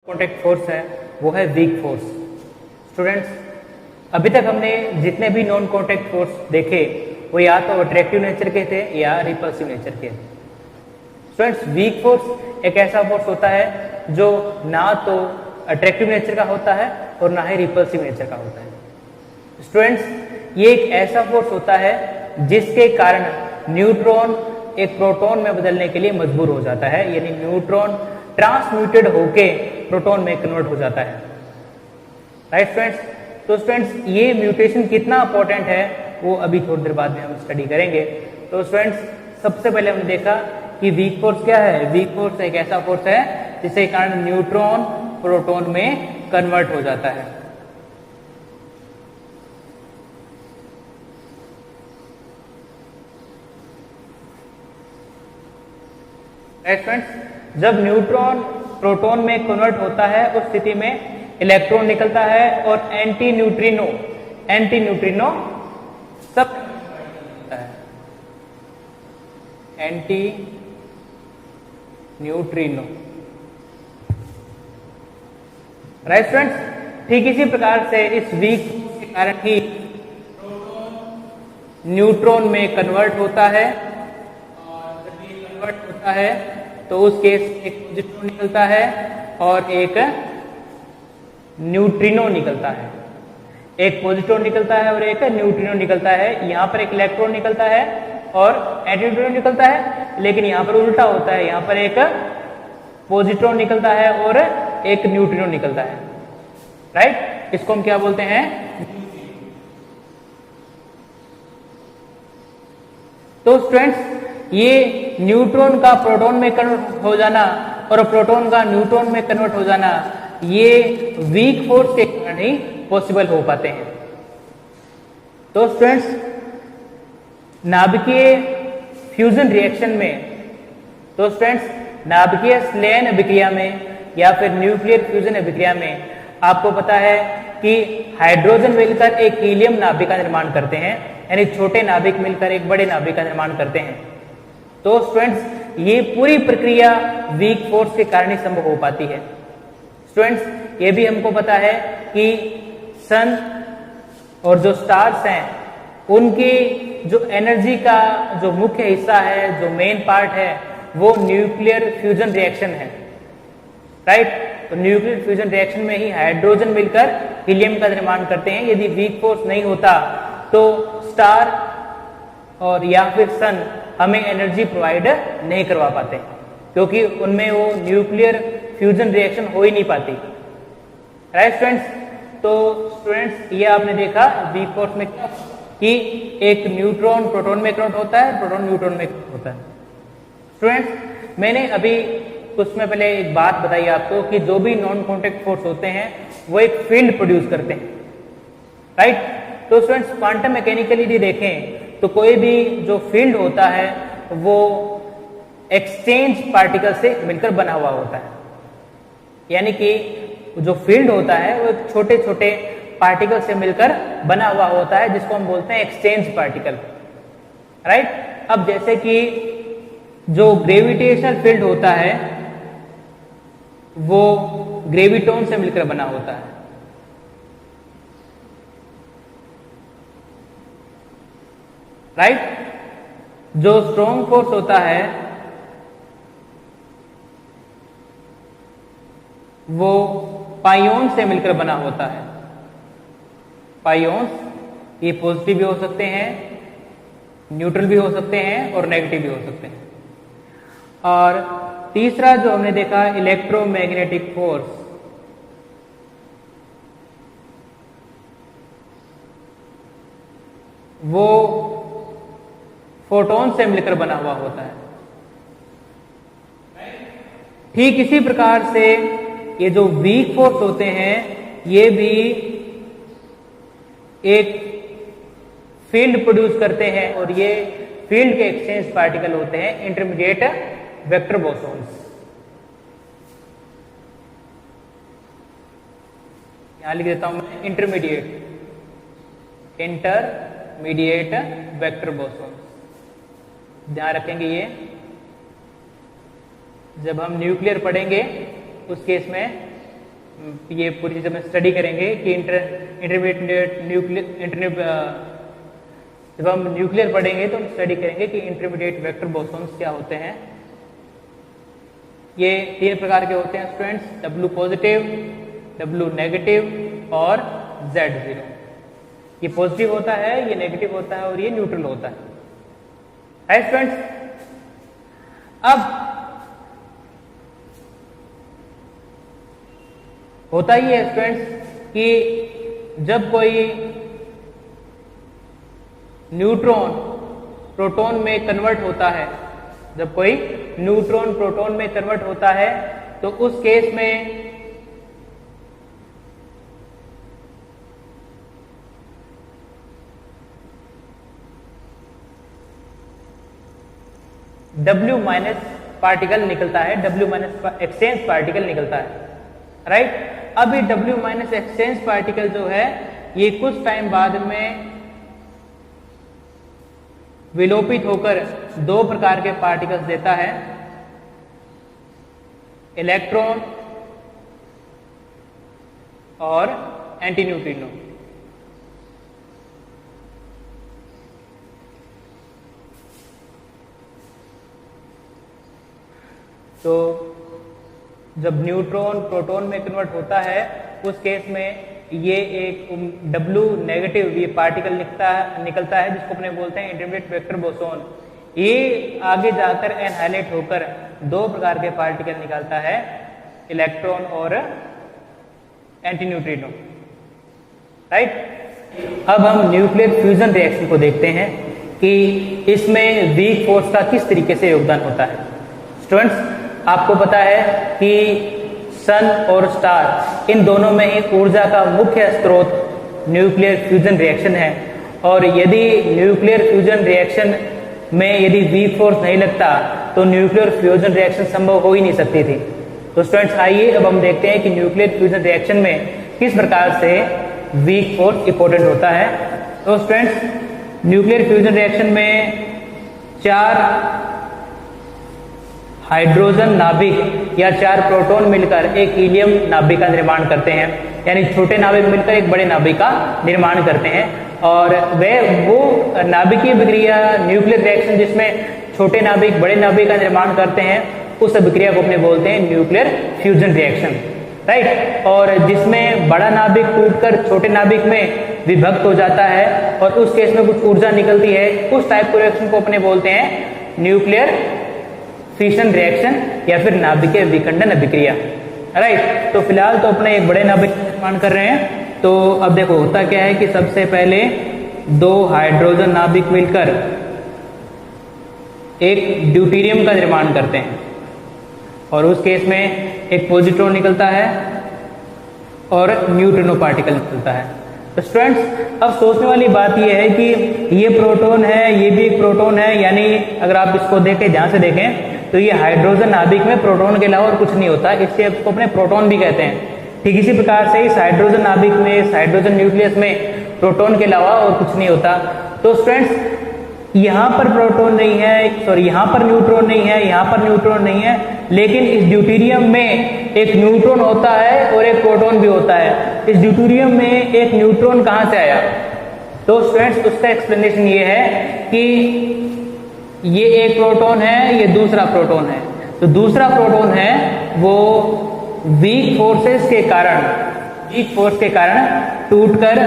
Contact force है वो है वीक फोर्स। स्टूडेंट्स, अभी तक हमने जितने भी नॉन कॉन्टैक्ट फोर्स देखे वो या तो अट्रैक्टिव नेचर के थे या रिपल्सिव नेचर के। स्टूडेंट्स, वीक फोर्स एक ऐसा फोर्स होता है जो ना तो अट्रैक्टिव नेचर का होता है और ना ही रिपल्सिव नेचर का होता है। स्टूडेंट्स, ये एक ऐसा फोर्स होता है जिसके कारण न्यूट्रॉन एक प्रोटॉन में बदलने के लिए मजबूर हो जाता है, यानी न्यूट्रॉन ट्रांसम्यूटेड होके प्रोटॉन में कन्वर्ट हो जाता है। Right students? तो स्टूडेंट्स, ये म्यूटेशन कितना इंपॉर्टेंट है वो अभी थोड़ी देर बाद में हम स्टडी करेंगे। तो स्टूडेंट्स, सबसे पहले हमने देखा कि वीक फोर्स क्या है। वीक फोर्स एक ऐसा फोर्स है जिसके कारण न्यूट्रॉन प्रोटॉन में कन्वर्ट हो जाता है। राइट स्टूडेंट्स, जब न्यूट्रॉन प्रोटॉन में कन्वर्ट होता है उस स्थिति में इलेक्ट्रॉन निकलता है और एंटी न्यूट्रिनो सब होता है। Anti neutrino. राइट स्टूडेंट्स, ठीक इसी प्रकार से इस वीक के कारण ही न्यूट्रॉन में कन्वर्ट होता है और जब ये कन्वर्ट होता है तो उस केस एक पॉजिट्रॉन निकलता है और एक न्यूट्रिनो निकलता है। एक पॉजिट्रॉन निकलता है और एक न्यूट्रिनो निकलता है। यहां पर एक इलेक्ट्रॉन निकलता है और एंटीन्यूट्रिनो निकलता है, लेकिन यहां पर उल्टा होता है। यहां पर एक पॉजिट्रॉन निकलता है और एक न्यूट्रिनो निकलता है। राइट? इसको हम क्या बोलते हैं? तो स्टूडेंट्स, ये न्यूट्रॉन का प्रोटॉन में कन्वर्ट हो जाना और प्रोटॉन का न्यूट्रॉन में कन्वर्ट हो जाना, ये वीक फोर्स के कारण ही पॉसिबल हो पाते हैं। तो स्टूडेंट्स, नाभिकीय फ्यूजन रिएक्शन में, तो स्टूडेंट्स, नाभिकीय संलयन अभिक्रिया में या फिर न्यूक्लियर फ्यूजन अभिक्रिया में आपको पता है कि हाइड्रोजन मिलकर एक हीलियम नाभिक का निर्माण करते हैं, यानी छोटे नाभिक मिलकर एक बड़े नाभिक का निर्माण करते हैं। तो स्टूडेंट्स, ये पूरी प्रक्रिया वीक फोर्स के कारण ही संभव हो पाती है। स्टूडेंट्स, ये भी हमको पता है कि सन और जो स्टार्स हैं उनकी जो एनर्जी का जो मुख्य हिस्सा है, जो मेन पार्ट है, वो न्यूक्लियर फ्यूजन रिएक्शन है। राइट? तो न्यूक्लियर फ्यूजन रिएक्शन में ही हाइड्रोजन मिलकर हीलियम का निर्माण करते हैं। यदि वीक फोर्स नहीं होता तो स्टार और या फिर सन हमें एनर्जी प्रोवाइड नहीं करवा पाते, क्योंकि उनमें वो न्यूक्लियर फ्यूजन रिएक्शन हो ही नहीं पाती। Right students? तो स्टूडेंट्स, ये आपने देखा वीक फोर्स में कि एक न्यूट्रॉन प्रोटॉन में कन्वर्ट होता है, प्रोटॉन न्यूट्रॉन में कन्वर्ट होता है। स्टूडेंट्स, मैंने अभी कुछ समय पहले एक बात बताई आपको कि जो भी नॉन कॉन्टैक्ट फोर्स होते हैं वो एक फील्ड प्रोड्यूस करते हैं। राइट? तो स्टूडेंट्स, क्वांटम मैकेनिकली यदि देखें तो कोई भी जो फील्ड होता है वो एक्सचेंज पार्टिकल से मिलकर बना हुआ होता है, यानी कि जो फील्ड होता है वो छोटे छोटे पार्टिकल से मिलकर बना हुआ होता है, जिसको हम बोलते हैं एक्सचेंज पार्टिकल। राइट? अब जैसे कि जो ग्रेविटेशनल फील्ड होता है वो ग्रेविटॉन से मिलकर बना होता है। राइट? जो स्ट्रॉन्ग फोर्स होता है वो पाइऑन से मिलकर बना होता है। पाइऑन्स ये पॉजिटिव भी हो सकते हैं, न्यूट्रल भी हो सकते हैं और नेगेटिव भी हो सकते हैं। और तीसरा जो हमने देखा इलेक्ट्रोमैग्नेटिक फोर्स, वो फोटोन से मिलकर बना हुआ होता है। ठीक इसी प्रकार से ये जो वीक फोर्स होते हैं ये भी एक फील्ड प्रोड्यूस करते हैं और ये फील्ड के एक्सचेंज पार्टिकल होते हैं इंटरमीडिएट वेक्टर बोसॉन्स। यहां लिख देता हूं मैं इंटरमीडिएट वेक्टर बोसॉन्स। ध्यान रखेंगे ये, जब हम न्यूक्लियर पढ़ेंगे उस केस में ये पूरी चीज़ हम स्टडी करेंगे कि इंटरमीडिएट न्यूक्लियर जब हम न्यूक्लियर पढ़ेंगे तो हम स्टडी करेंगे कि इंटरमीडिएट वेक्टर बोसॉन्स क्या होते हैं। ये 3 प्रकार के होते हैं students, W positive, W negative और Z0। ये पॉजिटिव होता है, ये नेगेटिव होता है और ये न्यूट्रल होता है स्टूडेंट्स। अब होता ही है स्टूडेंट्स कि जब कोई न्यूट्रॉन प्रोटॉन में कन्वर्ट होता है, जब कोई न्यूट्रॉन प्रोटॉन में कन्वर्ट होता है तो उस केस में W माइनस पार्टिकल निकलता है, W माइनस एक्सचेंज पार्टिकल निकलता है, राइट। अब ये W माइनस एक्सचेंज पार्टिकल जो है ये कुछ टाइम बाद में विलोपित होकर 2 प्रकार के पार्टिकल्स देता है, इलेक्ट्रॉन और एंटी न्यूट्रिनो। तो जब न्यूट्रॉन प्रोटॉन में कन्वर्ट होता है उस केस में ये एक W नेगेटिव ये पार्टिकल निकलता है जिसको अपने बोलते हैं इंटरमीडिएट वेक्टर बोसॉन। ये आगे जाकर एनहाइलेट होकर 2 प्रकार के पार्टिकल निकालता है, इलेक्ट्रॉन और एंटी न्यूट्रिनो, राइट। अब हम न्यूक्लियर फ्यूजन रिएक्शन को देखते हैं कि इसमें वीक फोर्स का किस तरीके से योगदान होता है। स्टूडेंट्स, आपको पता है कि सन और स्टार इन दोनों में ही ऊर्जा का मुख्य स्रोत न्यूक्लियर फ्यूजन रिएक्शन है, और यदि न्यूक्लियर फ्यूजन रिएक्शन में यदि वीक फोर्स नहीं लगता तो न्यूक्लियर फ्यूजन रिएक्शन संभव हो ही नहीं सकती थी। तो स्टूडेंट्स, आइए अब हम देखते हैं कि न्यूक्लियर फ्यूजन रिएक्शन में किस प्रकार से वीक फोर्स इंपॉर्टेंट होता है। तो स्टूडेंट्स, न्यूक्लियर फ्यूजन रिएक्शन में 4 हाइड्रोजन नाभिक या 4 प्रोटॉन मिलकर एक हीलियम नाभिक का निर्माण करते हैं, यानी छोटे नाभिक मिलकर एक बड़े नाभिक का निर्माण करते हैं। और वो नाभिकीय विक्रिया न्यूक्लियर रिएक्शन जिसमें छोटे नाभिक बड़े नाभिक का निर्माण करते हैं उस अभिक्रिया को अपने बोलते हैं न्यूक्लियर फ्यूजन रिएक्शन, राइट। और जिसमें बड़ा नाभिक टूटकर छोटे नाभिक में विभक्त हो जाता है और उस केस में कुछ ऊर्जा निकलती है, उस टाइप के रिएक्शन को अपने बोलते हैं न्यूक्लियर फिशन रिएक्शन या फिर नाभिकीय विखंडन अभिक्रिया, राइट। तो फिलहाल तो अपने एक बड़े नाभिक का निर्माण कर रहे हैं। तो अब देखो होता क्या है कि सबसे पहले 2 हाइड्रोजन नाभिक मिलकर एक ड्यूटेरियम का निर्माण करते हैं और उस केस में एक पॉजिट्रॉन निकलता है और न्यूट्रिनो पार्टिकल निकलता है। तो स्टूडेंट्स, अब सोचने वाली बात यह है कि ये प्रोटॉन है, ये भी एक प्रोटॉन है, यानी अगर आप इसको देखें, ध्यान से देखें तो ये हाइड्रोजन नाभिक में प्रोटॉन के अलावा और कुछ नहीं होता, इससे इसको अपने प्रोटॉन भी कहते हैं। ठीक इसी प्रकार से इस हाइड्रोजन नाभिक में, इस हाइड्रोजन न्यूक्लियस में प्रोटॉन के अलावा और कुछ नहीं होता। तो स्टूडेंट्स, यहाँ पर प्रोटॉन नहीं है, सॉरी यहाँ पर न्यूट्रॉन नहीं है, यहाँ पर न्यूट्रॉन नहीं है, लेकिन इस ड्यूटेरियम में एक न्यूट्रॉन होता है और एक प्रोटॉन भी होता है। इस ड्यूटेरियम में एक न्यूट्रॉन कहाँ से आया? तो स्टूडेंट्स, उसका एक्सप्लेनेशन ये है कि ये एक प्रोटॉन है, ये दूसरा प्रोटॉन है। तो दूसरा प्रोटॉन है वो वीक फोर्स के कारण टूटकर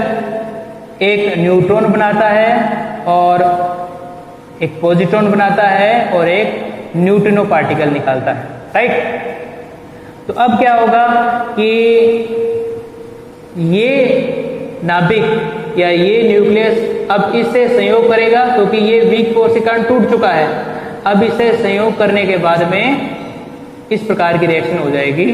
एक न्यूट्रॉन बनाता है और एक पॉजिट्रॉन बनाता है और एक न्यूट्रिनो पार्टिकल निकालता है, राइट। तो अब क्या होगा कि ये नाभिक या ये न्यूक्लियस अब इससे संयोग करेगा, क्योंकि ये वीक फोर्स के कारण टूट चुका है। अब इसे संयोग करने के बाद में इस प्रकार की रिएक्शन हो जाएगी,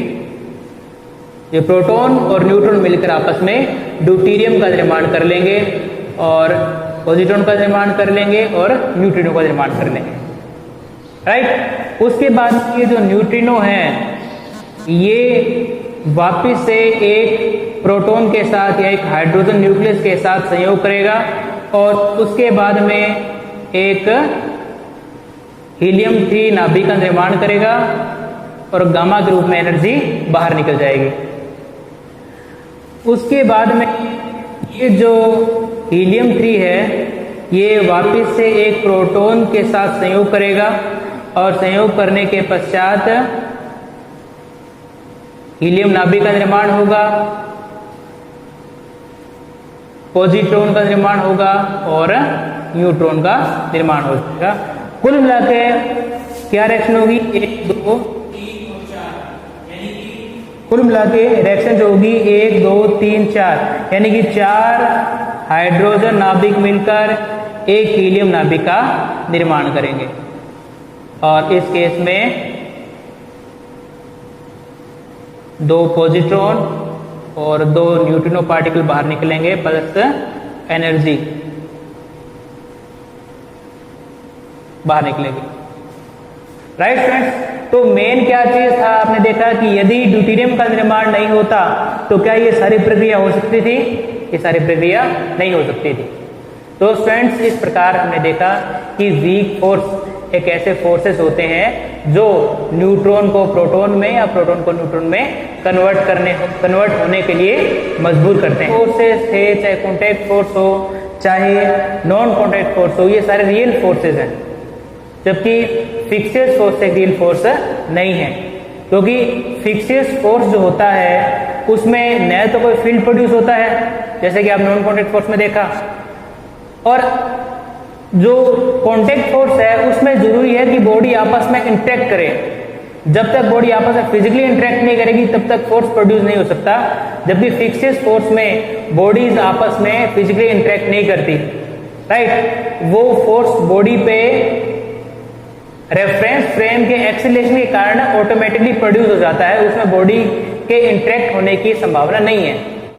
ये प्रोटॉन और न्यूट्रॉन मिलकर आपस में ड्यूटेरियम का निर्माण कर लेंगे और पॉजिट्रॉन का निर्माण कर लेंगे और न्यूट्रिनो का निर्माण कर लेंगे, राइट। उसके बाद ये जो न्यूट्रिनो है ये वापस से एक प्रोटॉन के साथ या एक हाइड्रोजन न्यूक्लियस के साथ संयोग करेगा और उसके बाद में एक हीलियम 3 नाभिक का निर्माण करेगा और गामा के रूप में एनर्जी बाहर निकल जाएगी, उसके बाद में ये जो हीलियम 3 है ये वापस से एक प्रोटॉन के साथ संयोग करेगा और संयोग करने के पश्चात हीलियम नाभिक का निर्माण होगा, पॉजिट्रॉन का निर्माण होगा और न्यूट्रॉन का निर्माण हो जाएगा। कुल मिलाकर क्या रिएक्शन होगी, 1 2 3 और 4, यानी कि कुल मिलाकर रिएक्शन जो होगी 1 2 3 4, यानी कि 4 हाइड्रोजन नाभिक मिलकर एक हीलियम नाभिक का निर्माण करेंगे और इस केस में 2 पॉजिट्रॉन और 2 न्यूट्रिनो पार्टिकल बाहर निकलेंगे प्लस एनर्जी बाहर निकलेगी। राइट फ्रेंड्स, तो मेन क्या चीज था, आपने देखा कि यदि ड्यूटेरियम का निर्माण नहीं होता तो क्या ये सारी प्रक्रिया हो सकती थी, ये सारी प्रक्रिया नहीं हो सकती थी। तो फ्रेंड्स इस प्रकार हमने देखा कि वीक फोर्स एक ऐसे फोर्सेस होते हैं जो न्यूट्रॉन को प्रोटॉन में या प्रोटॉन को न्यूट्रॉन में कन्वर्ट होने के लिए मजबूर करते हैं। फोर्सेस थे, चाहे कॉन्टैक्ट फोर्स हो चाहे नॉन कॉन्टैक्ट फोर्स हो, ये सारे रियल फोर्सेस हैं, जबकि फिक्सियस फोर्स एक रियल फोर्स नहीं है। क्योंकि फिक्सियस फोर्स जो होता है उसमें न तो कोई फील्ड प्रोड्यूस होता है जैसे कि आप नॉन कॉन्टैक्ट फोर्स में देखा, और जो कॉन्टैक्ट फोर्स है उसमें जरूरी है कि बॉडी आपस में इंटरेक्ट करे। जब तक बॉडी आपस में फिजिकली इंटरेक्ट नहीं करेगी तब तक फोर्स प्रोड्यूस नहीं हो सकता, जबकि फिक्सियस फोर्स में बॉडीज आपस में फिजिकली इंटरेक्ट नहीं करती। राइट, वो फोर्स बॉडी पे रेफरेंस फ्रेम के एक्सीलरेशन के कारण ऑटोमेटिकली प्रोड्यूस हो जाता है, उसमें बॉडी के इंटरेक्ट होने की संभावना नहीं है।